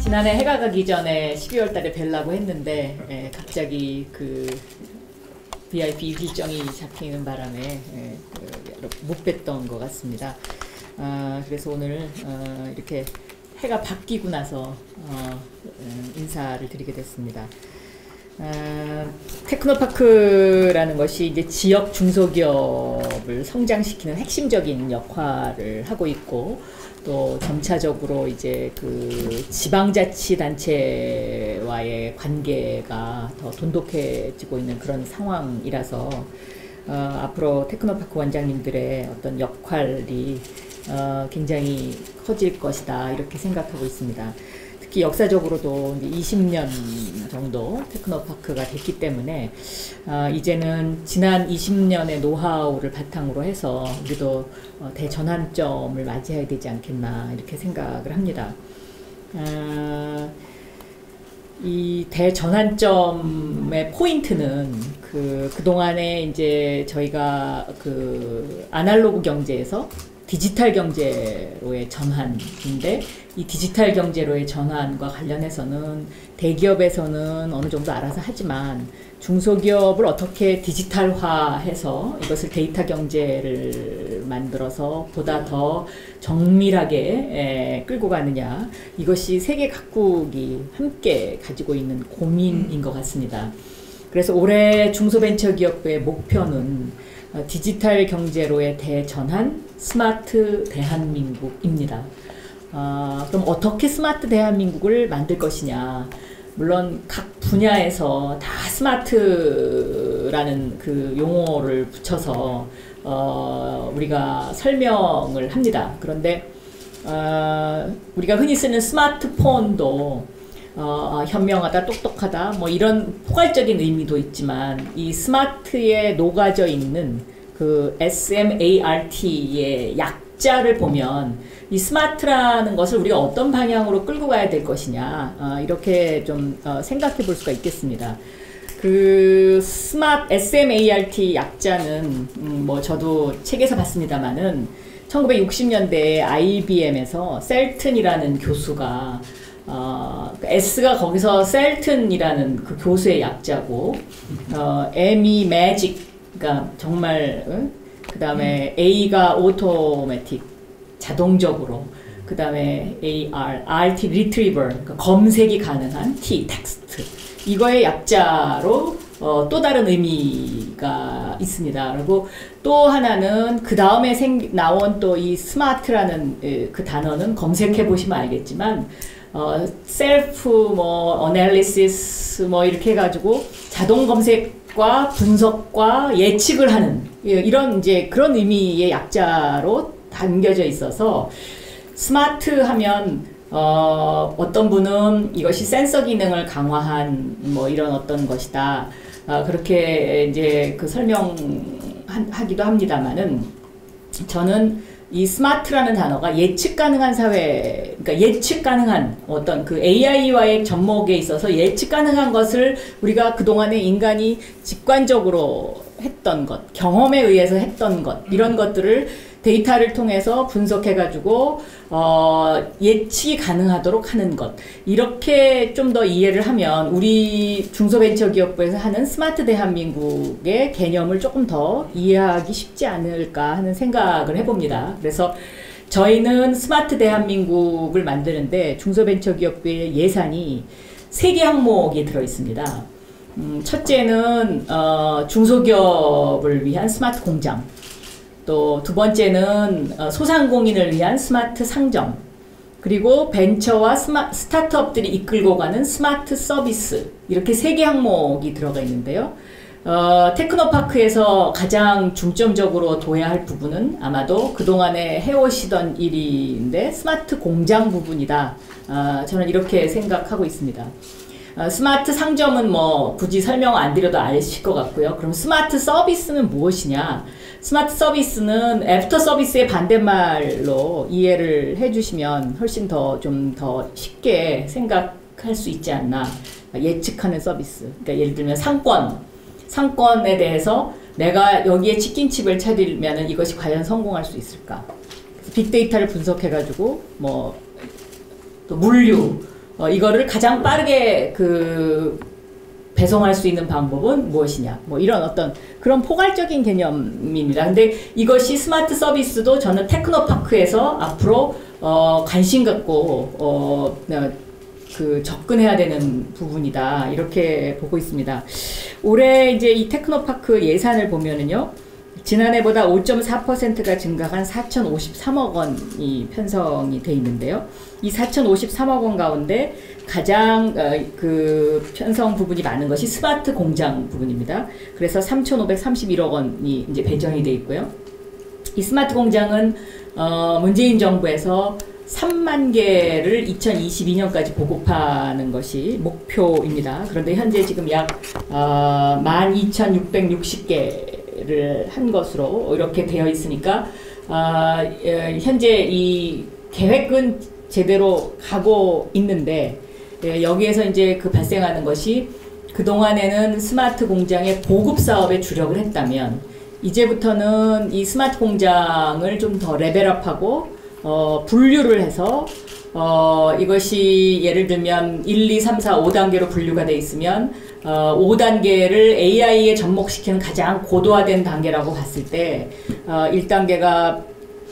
지난해 해가 가기 전에 12월 달에 뵈려고 했는데 갑자기 그 VIP 일정이 잡히는 바람에 못 뵀던 것 같습니다. 그래서 오늘 이렇게 해가 바뀌고 나서 인사를 드리게 됐습니다. 테크노파크라는 것이 이제 지역 중소기업을 성장시키는 핵심적인 역할을 하고 있고, 또 점차적으로 이제 그 지방자치단체와의 관계가 더 돈독해지고 있는 그런 상황이라서 앞으로 테크노파크 원장님들의 어떤 역할이 굉장히 커질 것이다, 이렇게 생각하고 있습니다. 특히 역사적으로도 이제 20년 정도 테크노파크가 됐기 때문에 이제는 지난 20년의 노하우를 바탕으로 해서 우리도 대전환점을 맞이해야 되지 않겠나, 이렇게 생각을 합니다. 이 대전환점의 포인트는 그동안에 이제 저희가 그 아날로그 경제에서 디지털 경제로의 전환인데, 이 디지털 경제로의 전환과 관련해서는 대기업에서는 어느 정도 알아서 하지만 중소기업을 어떻게 디지털화해서 이것을 데이터 경제를 만들어서 보다 더 정밀하게 끌고 가느냐, 이것이 세계 각국이 함께 가지고 있는 고민인 것 같습니다. 그래서 올해 중소벤처기업부의 목표는 디지털 경제로의 대전환, 스마트 대한민국입니다. 그럼 어떻게 스마트 대한민국을 만들 것이냐. 물론 각 분야에서 다 스마트라는 그 용어를 붙여서 우리가 설명을 합니다. 그런데 우리가 흔히 쓰는 스마트폰도 현명하다, 똑똑하다, 뭐 이런 포괄적인 의미도 있지만, 이 스마트에 녹아져 있는 그 SMART의 약자를 보면 이 스마트라는 것을 우리가 어떤 방향으로 끌고 가야 될 것이냐, 이렇게 좀 생각해 볼 수가 있겠습니다. 그 SMART 약자는 뭐 저도 책에서 봤습니다만은 1960년대에 IBM에서 셀튼이라는 교수가 S가 거기서 셀튼이라는 그 교수의 약자고, M이 매직, 그러니까 정말, 그 다음에 A가 오토매틱, 자동적으로, 그 다음에 RT 리트리버, 그러니까 검색이 가능한, T 텍스트, 이거의 약자로 또 다른 의미가 있습니다. 그리고 또 하나는 그 다음에 나온 또 이 스마트라는 그 단어는 검색해 보시면 알겠지만, 셀프 어널리시스 이렇게 해가지고 자동 검색과 분석과 예측을 하는 이런 이제 그런 의미의 약자로 담겨져 있어서, 스마트 하면 어떤 분은 이것이 센서 기능을 강화한 이런 어떤 것이다, 그렇게 이제 그 설명하기도 합니다만은, 저는 이 스마트라는 단어가 예측 가능한 사회, 그러니까 예측 가능한 어떤 그 AI와의 접목에 있어서 예측 가능한 것을 우리가 그동안에 인간이 직관적으로 했던 것, 경험에 의해서 했던 것, 이런 것들을 데이터를 통해서 분석해가지고 예측이 가능하도록 하는 것, 이렇게 좀 더 이해를 하면 우리 중소벤처기업부에서 하는 스마트 대한민국의 개념을 조금 더 이해하기 쉽지 않을까 하는 생각을 해봅니다. 그래서 저희는 스마트 대한민국을 만드는데 중소벤처기업부의 예산이 3개 항목이 들어있습니다. 첫째는 중소기업을 위한 스마트 공장, 또 두 번째는 소상공인을 위한 스마트 상점, 그리고 벤처와 스타트업들이 이끌고 가는 스마트 서비스, 이렇게 3개 항목이 들어가 있는데요. 테크노파크에서 가장 중점적으로 둬야 할 부분은 아마도 그동안에 해오시던 일인데 스마트 공장 부분이다, 저는 이렇게 생각하고 있습니다. 스마트 상점은 굳이 설명 안 드려도 아실 것 같고요. 그럼 스마트 서비스는 무엇이냐? 스마트 서비스는 애프터 서비스의 반대말로 이해를 해주시면 훨씬 좀 더 쉽게 생각할 수 있지 않나. 예측하는 서비스. 그러니까 예를 들면 상권에 대해서 내가 여기에 치킨집을 차리면 이것이 과연 성공할 수 있을까? 빅데이터를 분석해가지고 또 물류, 이거를 가장 빠르게 배송할 수 있는 방법은 무엇이냐, 뭐 이런 어떤 그런 포괄적인 개념입니다. 근데 이것이 스마트 서비스도 저는 테크노파크에서 앞으로 관심 갖고 접근해야 되는 부분이다, 이렇게 보고 있습니다. 올해 이제 이 테크노파크 예산을 보면은요, 지난해보다 5.4%가 증가한 4,053억 원이 편성이 돼 있는데요. 이 4,053억 원 가운데 가장 편성 부분이 많은 것이 스마트 공장 부분입니다. 그래서 3,531억 원이 이제 배정이 돼 있고요. 이 스마트 공장은 문재인 정부에서 3만 개를 2022년까지 보급하는 것이 목표입니다. 그런데 현재 지금 약 12,660개를 한 것으로 이렇게 되어 있으니까 현재 이 계획은 제대로 가고 있는데, 여기에서 이제 발생하는 것이, 그동안에는 스마트 공장의 보급 사업에 주력을 했다면 이제부터는 이 스마트 공장을 좀 더 레벨업하고 분류를 해서 이것이 예를 들면 1, 2, 3, 4, 5단계로 분류가 돼 있으면 5단계를 AI에 접목시키는 가장 고도화된 단계라고 봤을 때 1단계가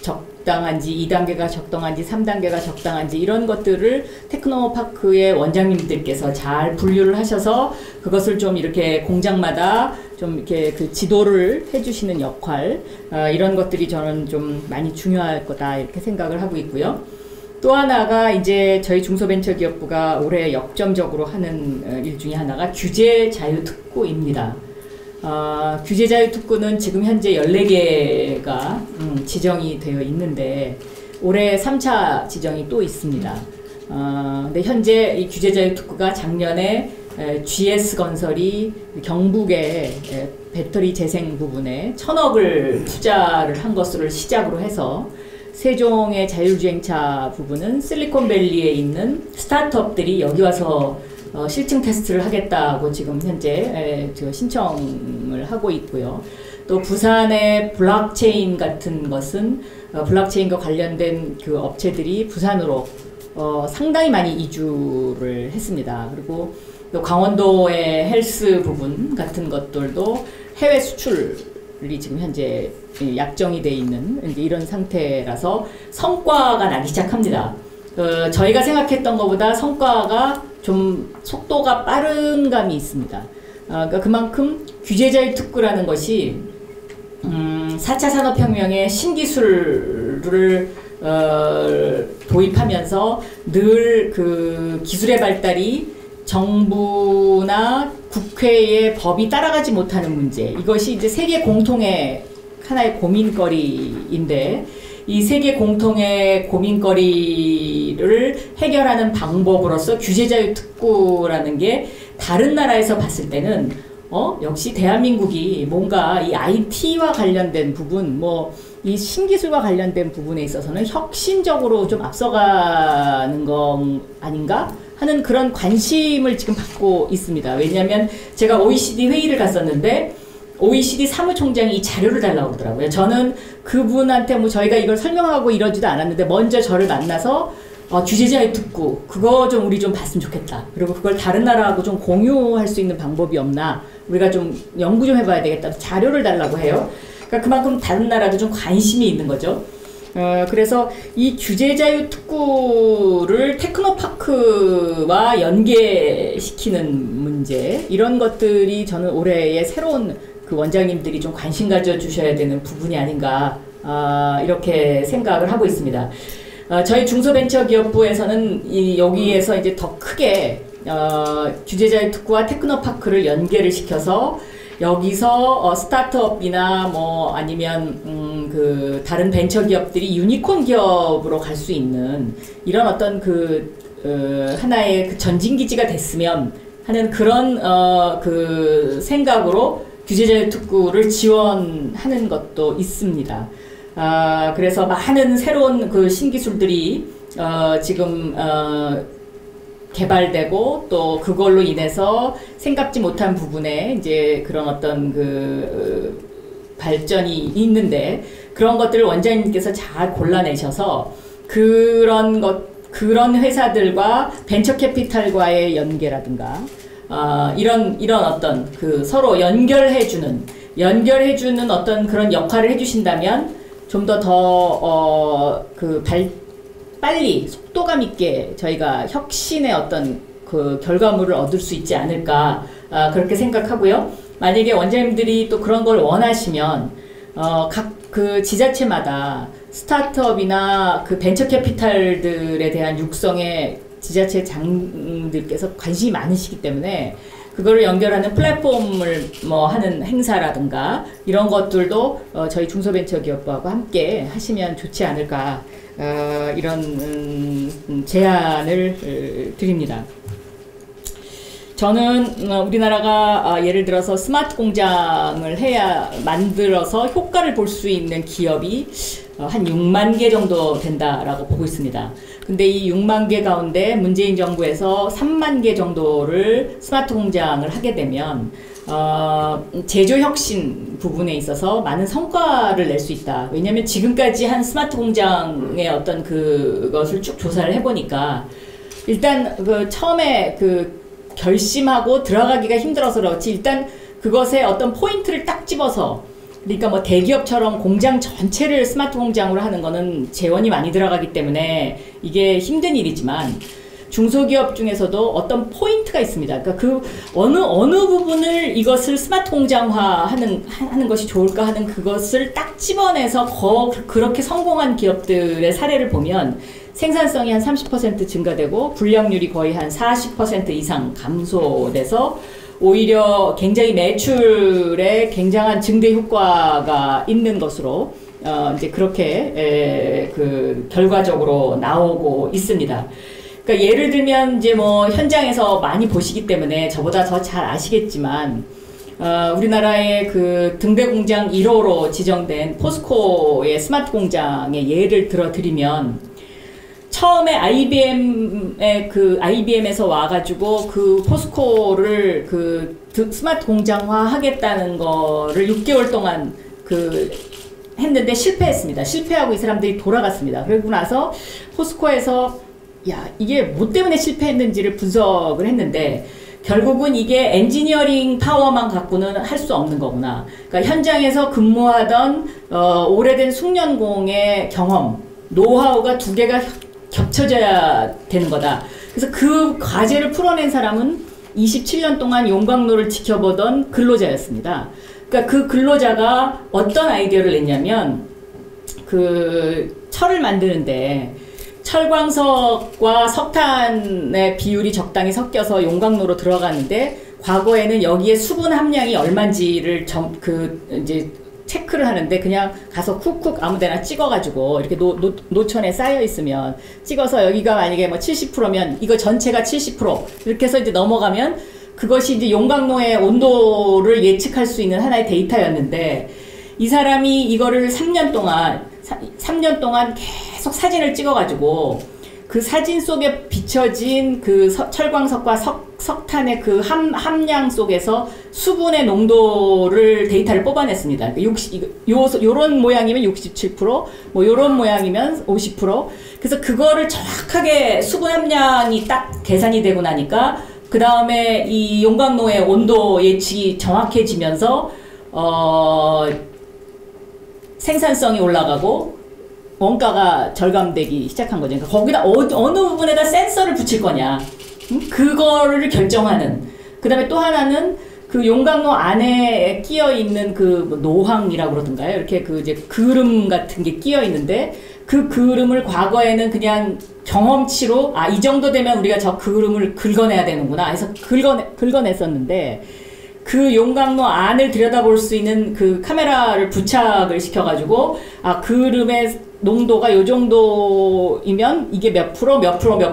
적당한지, 2단계가 적당한지, 3단계가 적당한지, 이런 것들을 테크노파크의 원장님들께서 잘 분류를 하셔서 그것을 좀 이렇게 공장마다 좀 이렇게 지도를 해주시는 역할, 이런 것들이 저는 좀 많이 중요할 거다, 이렇게 생각을 하고 있고요. 또 하나가 이제 저희 중소벤처기업부가 올해 역점적으로 하는 일 중에 하나가 규제자유특구입니다. 규제자유특구는 지금 현재 14개가 지정이 되어 있는데 올해 3차 지정이 또 있습니다. 근데 현재 이 규제자유특구가 작년에 GS건설이 경북의 배터리 재생 부분에 1,000억을 투자를 한 것을 시작으로 해서 세종의 자율주행차 부분은 실리콘밸리에 있는 스타트업들이 여기 와서 실증 테스트를 하겠다고 지금 현재 신청을 하고 있고요. 또 부산의 블록체인 같은 것은 블록체인과 관련된 그 업체들이 부산으로 상당히 많이 이주를 했습니다. 그리고 또 강원도의 헬스 부분 같은 것들도 해외 수출이 지금 현재 약정이 돼 있는 이런 상태라서 성과가 나기 시작합니다. 저희가 생각했던 것보다 성과가 좀 속도가 빠른 감이 있습니다. 그러니까 그만큼 규제자유특구라는 것이 4차 산업혁명의 신기술을 도입하면서 늘 그 기술의 발달이 정부나 국회의 법이 따라가지 못하는 문제, 이것이 이제 세계 공통의 하나의 고민거리인데, 이 세계 공통의 고민거리를 해결하는 방법으로서 규제자유특구라는 게 다른 나라에서 봤을 때는 역시 대한민국이 뭔가 이 IT와 관련된 부분, 뭐 이 신기술과 관련된 부분에 있어서는 혁신적으로 좀 앞서가는 건 아닌가 하는 그런 관심을 지금 받고 있습니다. 왜냐하면 제가 OECD 회의를 갔었는데 OECD 사무총장이 이 자료를 달라고 그러더라고요. 저는 그분한테 뭐 저희가 이걸 설명하고 이러지도 않았는데 먼저 저를 만나서 규제자유특구 그거 좀 우리 좀 봤으면 좋겠다. 그리고 그걸 다른 나라하고 좀 공유할 수 있는 방법이 없나, 우리가 좀 연구 좀 해봐야 되겠다. 자료를 달라고 해요. 그러니까 그만큼 다른 나라도 좀 관심이 있는 거죠. 그래서 이 규제자유특구를 테크노파크와 연계시키는 문제, 이런 것들이 저는 올해의 새로운 그 원장님들이 좀 관심 가져주셔야 되는 부분이 아닌가, 이렇게 생각을 하고 있습니다. 저희 중소벤처기업부에서는 여기에서 이제 더 크게 규제자유특구와 테크노파크를 연계를 시켜서 여기서 스타트업이나 뭐 아니면 그 다른 벤처기업들이 유니콘 기업으로 갈 수 있는 이런 어떤 하나의 그 전진기지가 됐으면 하는 그런 그 생각으로 규제자유특구를 지원하는 것도 있습니다. 그래서 많은 새로운 그 신기술들이 지금 개발되고 또 그걸로 인해서 생각지 못한 부분에 이제 그런 어떤 그 발전이 있는데, 그런 것들을 원장님께서 잘 골라내셔서 그런 것 그런 회사들과 벤처 캐피탈과의 연계라든가 이런 어떤 그 서로 연결해주는 어떤 그런 역할을 해주신다면 좀 더 빨리 속도감 있게 저희가 혁신의 어떤 그 결과물을 얻을 수 있지 않을까 그렇게 생각하고요. 만약에 원장님들이 또 그런 걸 원하시면 각 그 지자체마다 스타트업이나 그 벤처 캐피탈들에 대한 육성에 지자체장들께서 관심이 많으시기 때문에 그거를 연결하는 플랫폼을 뭐 하는 행사라든가 이런 것들도 저희 중소벤처기업부하고 함께 하시면 좋지 않을까 이런 제안을 드립니다. 저는 우리나라가 예를 들어서 스마트 공장을 만들어서 효과를 볼 수 있는 기업이 한 6만 개 정도 된다라고 보고 있습니다. 근데 이 6만 개 가운데 문재인 정부에서 3만 개 정도를 스마트 공장을 하게 되면 제조 혁신 부분에 있어서 많은 성과를 낼 수 있다. 왜냐하면 지금까지 한 스마트 공장의 어떤 그것을 쭉 조사를 해보니까 일단 그 처음에 그 결심하고 들어가기가 힘들어서 그렇지 일단 그것에 어떤 포인트를 딱 집어서 그러니까 뭐 대기업처럼 공장 전체를 스마트 공장으로 하는 거는 재원이 많이 들어가기 때문에 이게 힘든 일이지만 중소기업 중에서도 어떤 포인트가 있습니다. 그러니까 그 어느 부분을 이것을 스마트 공장화 하는 것이 좋을까 하는 그것을 딱 집어내서 그렇게 성공한 기업들의 사례를 보면 생산성이 한 30% 증가되고 불량률이 거의 한 40% 이상 감소돼서 오히려 굉장히 매출에 굉장한 증대 효과가 있는 것으로 이제 그렇게 그 결과적으로 나오고 있습니다. 그러니까 예를 들면 이제 뭐 현장에서 많이 보시기 때문에 저보다 더 잘 아시겠지만 우리나라의 그 등대 공장 1호로 지정된 포스코의 스마트 공장의 예를 들어드리면 처음에 IBM에서 와가지고 그 포스코를 그 스마트 공장화 하겠다는 거를 6개월 동안 했는데 실패했습니다. 실패하고 이 사람들이 돌아갔습니다. 그러고 나서 포스코에서 야, 이게 뭐 때문에 실패했는지를 분석을 했는데 결국은 이게 엔지니어링 파워만 갖고는 할 수 없는 거구나. 그러니까 현장에서 근무하던 오래된 숙련공의 경험, 노하우가 두 개가 겹쳐져야 되는 거다. 그래서 그 과제를 풀어낸 사람은 27년 동안 용광로를 지켜보던 근로자였습니다. 그러니까 그 근로자가 어떤 아이디어를 냈냐면 철을 만드는데 철광석과 석탄의 비율이 적당히 섞여서 용광로로 들어가는데 과거에는 여기에 수분 함량이 얼마인지를 이제 체크를 하는데 그냥 가서 쿡쿡 아무데나 찍어가지고 이렇게 노천에 쌓여 있으면 찍어서 여기가 만약에 뭐 70%면 이거 전체가 70% 이렇게 해서 이제 넘어가면 그것이 이제 용광로의 온도를 예측할 수 있는 하나의 데이터였는데 이 사람이 이거를 3년 동안 계속 사진을 찍어가지고 그 사진 속에 비춰진 그 철광석과 석탄의 그 함량 속에서 수분의 농도를 데이터를 뽑아냈습니다. 요런 모양이면 67%, 뭐 요런 모양이면 50%. 그래서 그거를 정확하게 수분 함량이 딱 계산이 되고 나니까 그 다음에 이 용광로의 온도 예측이 정확해지면서 생산성이 올라가고 원가가 절감되기 시작한 거죠. 그러니까 거기다 어느 부분에다 센서를 붙일 거냐, 그거를 결정하는. 그 다음에 또 하나는 그 용광로 안에 끼어 있는 그 노황이라고 그러던가요? 이렇게 이제 그름 같은 게 끼어 있는데 그 그름을 과거에는 그냥 경험치로 이 정도 되면 우리가 저 그름을 긁어내야 되는구나 해서 긁어냈었는데 그 용광로 안을 들여다볼 수 있는 그 카메라를 부착을 시켜가지고 그름의 농도가 요 정도이면 이게 몇 프로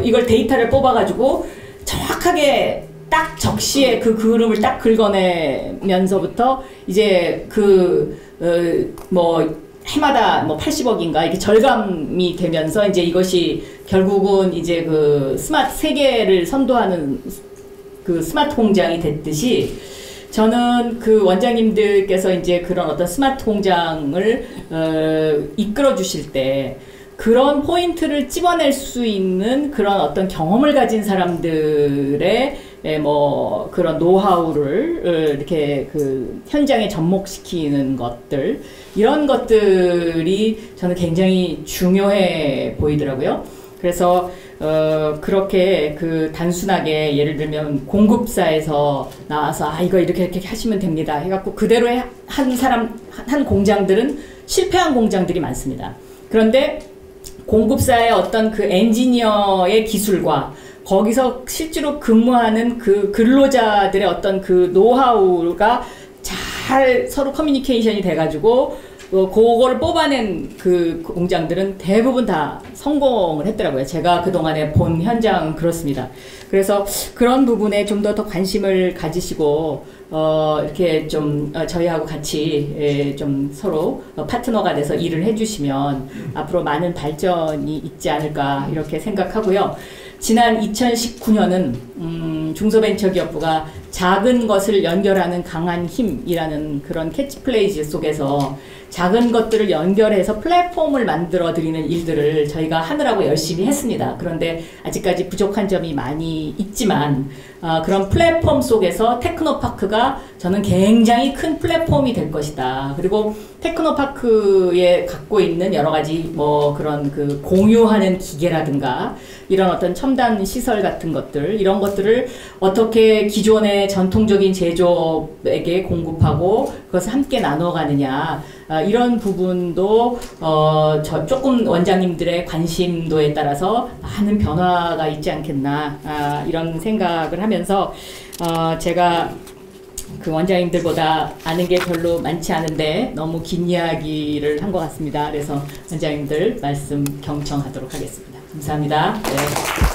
이걸 데이터를 뽑아가지고 정확하게 딱 적시에 그 그름을 딱 긁어내면서부터 이제 해마다 80억인가 이게 절감이 되면서 이제 이것이 결국은 이제 세계를 선도하는 스마트 공장이 됐듯이 저는 원장님들께서 이제 그런 어떤 스마트 공장을 이끌어 주실 때 그런 포인트를 찝어낼 수 있는 그런 어떤 경험을 가진 사람들의 뭐 그런 노하우를 이렇게 그 현장에 접목시키는 것들, 이런 것들이 저는 굉장히 중요해 보이더라고요. 그래서 그렇게 그 단순하게 예를 들면 공급사에서 나와서 이거 이렇게 하시면 됩니다 해갖고 그대로 한 공장들은 실패한 공장들이 많습니다. 그런데 공급사의 어떤 그 엔지니어의 기술과 거기서 실제로 근무하는 그 근로자들의 어떤 그 노하우가 잘 서로 커뮤니케이션이 돼가지고 그거를 뽑아낸 그 공장들은 대부분 다 성공을 했더라고요. 제가 그동안에 본 현장은 그렇습니다. 그래서 그런 부분에 좀 더 관심을 가지시고 이렇게 좀 저희하고 같이 좀 서로 파트너가 돼서 일을 해주시면 앞으로 많은 발전이 있지 않을까 이렇게 생각하고요. 지난 2019년은 중소벤처기업부가 작은 것을 연결하는 강한 힘이라는 그런 캐치프레이즈 속에서 작은 것들을 연결해서 플랫폼을 만들어 드리는 일들을 저희가 하느라고 열심히 했습니다. 그런데 아직까지 부족한 점이 많이 있지만 그런 플랫폼 속에서 테크노파크가 저는 굉장히 큰 플랫폼이 될 것이다. 그리고 테크노파크에 갖고 있는 여러 가지 뭐 그런 그 공유하는 기계라든가 이런 어떤 첨단 시설 같은 것들, 이런 것들을 어떻게 기존의 전통적인 제조업에게 공급하고 그것을 함께 나눠가느냐, 이런 부분도 조금 원장님들의 관심도에 따라서 많은 변화가 있지 않겠나, 이런 생각을 하면서 제가 그 원장님들보다 아는 게 별로 많지 않은데 너무 긴 이야기를 한 것 같습니다. 그래서 원장님들 말씀 경청하도록 하겠습니다. 감사합니다. 네.